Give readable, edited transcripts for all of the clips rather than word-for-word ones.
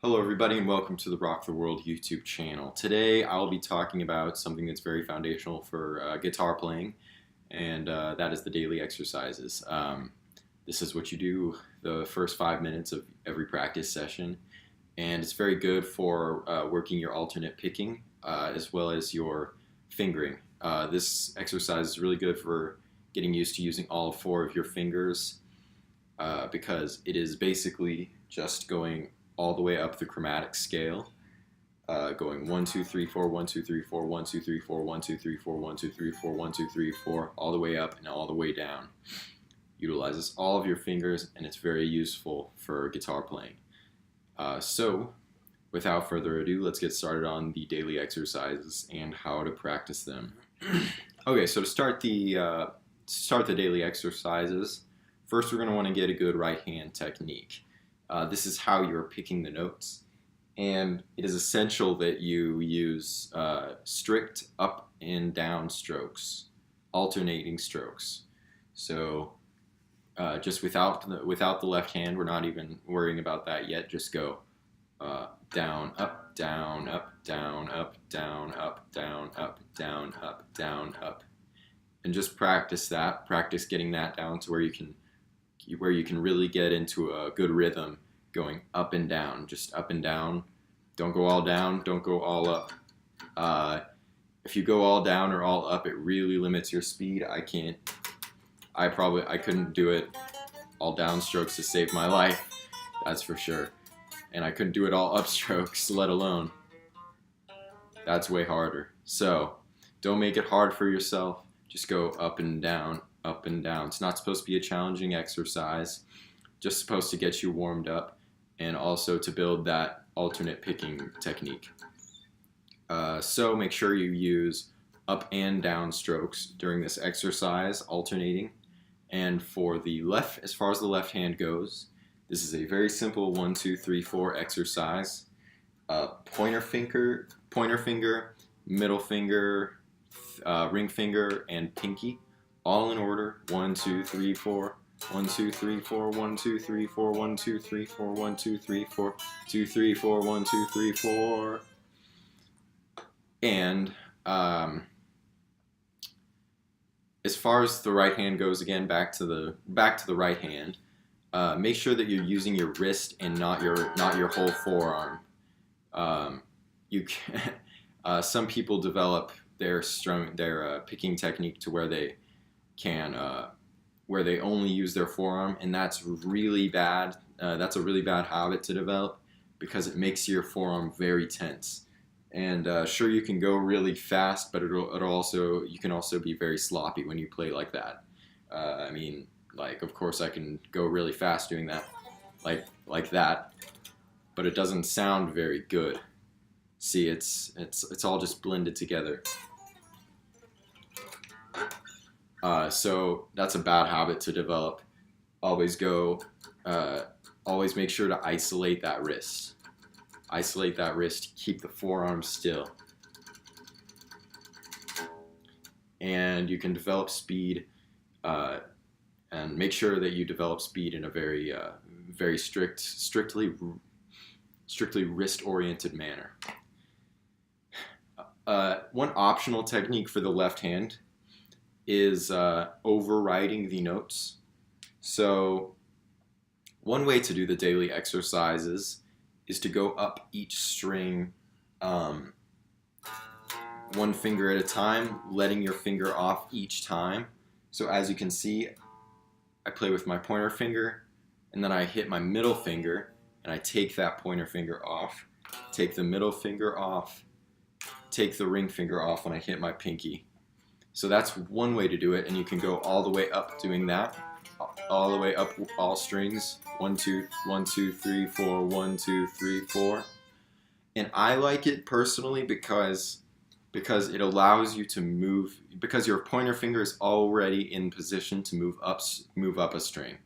Hello everybody and welcome to the Rock the World YouTube channel. Today I'll be talking about something that's very foundational for guitar playing, and that is the daily exercises. This is what you do the first 5 minutes of every practice session, and it's very good for working your alternate picking as well as your fingering. This exercise is really good for getting used to using all four of your fingers because it is basically just going all the way up the chromatic scale, going 1, 2, 3, 4, 1, 2, 3, 4, 1, 2, 3, 4, 1, 2, 3, 4, 1, 2, 3, 4, 1, 2, 3, 4, all the way up and all the way down. Utilizes all of your fingers, and it's very useful for guitar playing. So, without further ado, let's get started on the daily exercises and how to practice them. Okay, so to start the daily exercises, first we're going to want to get a good right hand technique. This is how you're picking the notes, and it is essential that you use strict up and down strokes, alternating strokes. So just without the left hand, we're not even worrying about that yet. Just go down, up, down, up, down, up, down, up, down, up, down, up, down, up, and just practice that. Practice getting that down to where you can really get into a good rhythm, going up and down, just up and down. Don't go all down, don't go all up. If you go all down or all up, it really limits your speed. I couldn't do it all down strokes to save my life, that's for sure. And I couldn't do it all up strokes, let alone. That's way harder. So don't make it hard for yourself. Just go up and down, up and down. It's not supposed to be a challenging exercise, just supposed to get you warmed up and also to build that alternate picking technique. So make sure you use up and down strokes during this exercise, alternating. And for the left, as far as the left hand goes, this is a very simple 1, 2, 3, 4 exercise. Pointer finger, middle finger, ring finger, and pinky, all in order. 1, 2, 3, 4. 1, 2, 3, 4, 1, 2, 3, 4, 1, 2, 3, 4, 1, 2, 3, 4, 2, 3, 4, 1, 2, 3, 4. And as far as the right hand goes, again, back to the right hand. Make sure that you're using your wrist and not your whole forearm. Some people develop their picking technique to where they can where they only use their forearm, and that's really bad. That's a really bad habit to develop because it makes your forearm very tense. And sure, you can go really fast, but you can also be very sloppy when you play like that. I mean, like, of course I can go really fast doing that, like that, but it doesn't sound very good. See, it's all just blended together. So that's a bad habit to develop. Always make sure to isolate that wrist. Isolate that wrist, keep the forearm still. And you can develop speed, and make sure that you develop speed in a very strictly wrist-oriented manner. One optional technique for the left hand is overriding the notes. So one way to do the daily exercises is to go up each string one finger at a time, letting your finger off each time. So as you can see, I play with my pointer finger, and then I hit my middle finger, and I take that pointer finger off, take the middle finger off, take the ring finger off when I hit my pinky. So that's one way to do it, and you can go all the way up doing that, all the way up all strings, 1, 2, 1, 2, 3, 4, 1, 2, 3, 4. And I like it personally because it allows you to move, because your pointer finger is already in position to move up a string.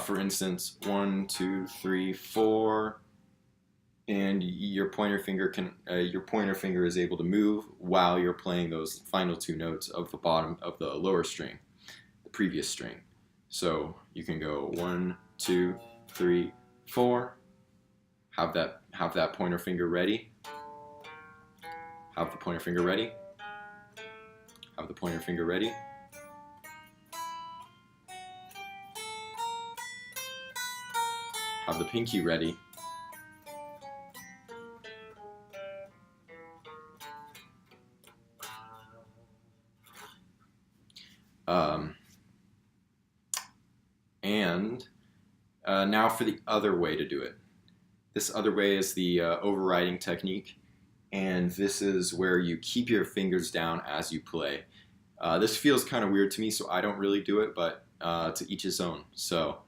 For instance, 1, 2, 3, 4. And your pointer finger is able to move while you're playing those final two notes of the bottom of the lower string, the previous string. So you can go 1, 2, 3, 4, Have that pointer finger ready. Have the pointer finger ready. Have the pointer finger ready. Have the pinky ready. Now for the other way to do it. This other way is the overriding technique, and this is where you keep your fingers down as you play. This feels kind of weird to me, so I don't really do it, but to each his own. So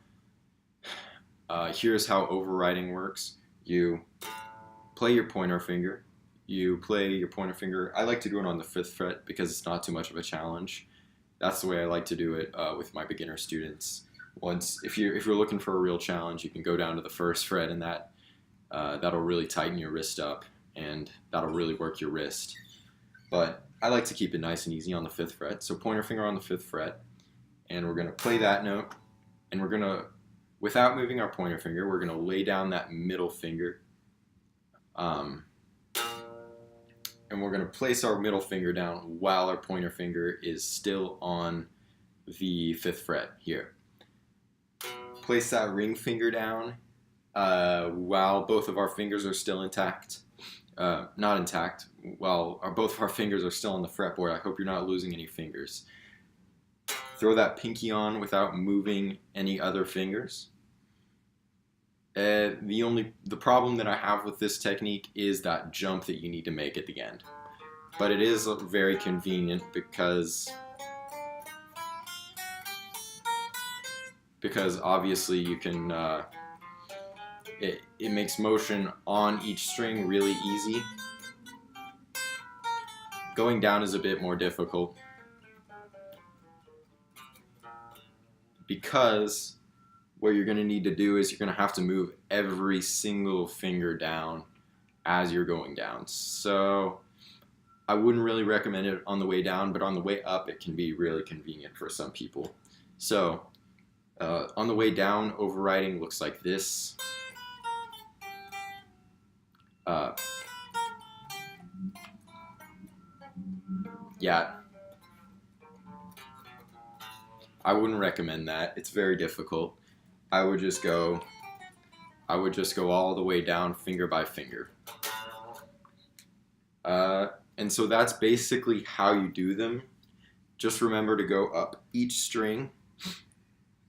here's how overriding works. You play your pointer finger. I like to do it on the 5th fret because it's not too much of a challenge. That's the way I like to do it with my beginner students. If you're looking for a real challenge, you can go down to the 1st fret, and that'll really tighten your wrist up, and that'll really work your wrist. But I like to keep it nice and easy on the 5th fret. So pointer finger on the 5th fret, and we're going to play that note, and we're going to, without moving our pointer finger, we're going to lay down that middle finger. And we're going to place our middle finger down while our pointer finger is still on the 5th fret here. Place that ring finger down while both of our fingers are still intact. Not intact, while both of our fingers are still on the fretboard. I hope you're not losing any fingers. Throw that pinky on without moving any other fingers. The problem that I have with this technique is that jump that you need to make at the end. But it is very convenient because obviously you can, it makes motion on each string really easy. Going down is a bit more difficult because what you're going to need to do is you're going to have to move every single finger down as you're going down. So I wouldn't really recommend it on the way down, but on the way up it can be really convenient for some people. So on the way down, overriding looks like this. Yeah, I wouldn't recommend that. It's very difficult. I would just go all the way down finger by finger. And so that's basically how you do them. Just remember to go up each string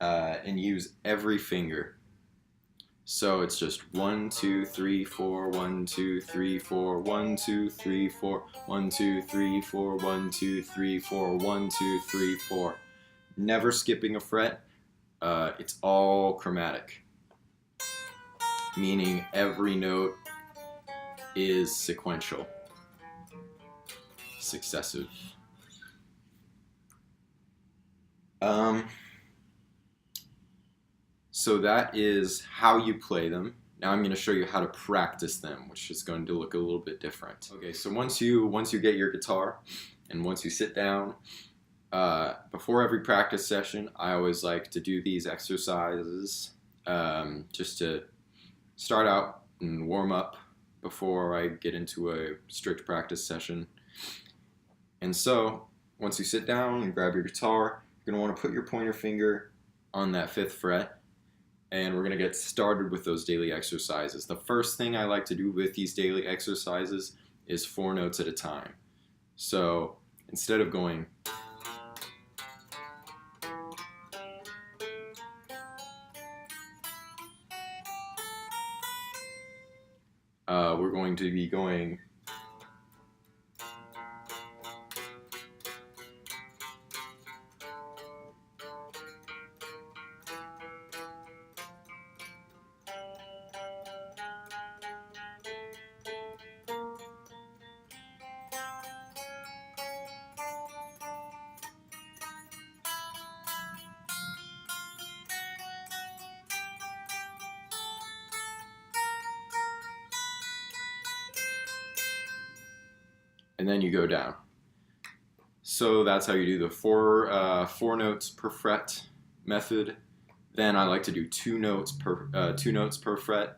and use every finger. So it's just 1, 2, 3, 4, 1, 2, 3, 4, 1, 2, 3, 4, 1, 2, 3, 4, 1, 2, 3, 4, 1, 2, 3, 4. Never skipping a fret. It's all chromatic, meaning every note is sequential, successive. So that is how you play them. Now I'm going to show you how to practice them, which is going to look a little bit different. Okay, so once you get your guitar and once you sit down, before every practice session, I always like to do these exercises just to start out and warm up before I get into a strict practice session. And so once you sit down and grab your guitar, you're going to want to put your pointer finger on that 5th fret. And we're going to get started with those daily exercises. The first thing I like to do with these daily exercises is 4 notes at a time. So instead of going we're going to be going and then you go down. So that's how you do the four notes per fret method. Then I like to do 2 notes per fret.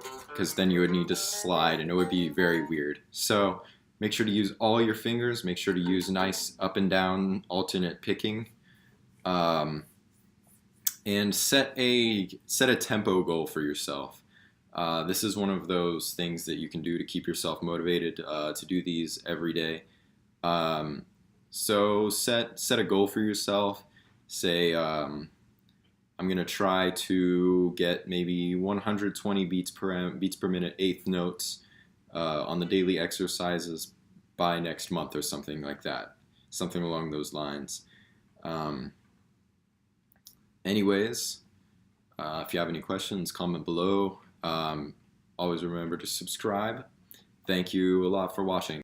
because then you would need to slide and it would be very weird. So make sure to use all your fingers. Make sure to use nice up and down alternate picking. And set a tempo goal for yourself. This is one of those things that you can do to keep yourself motivated to do these every day. So set a goal for yourself. Say I'm gonna try to get maybe 120 beats per minute, eighth notes on the daily exercises by next month or something like that. Something along those lines. Anyways, if you have any questions, comment below. Always remember to subscribe. Thank you a lot for watching.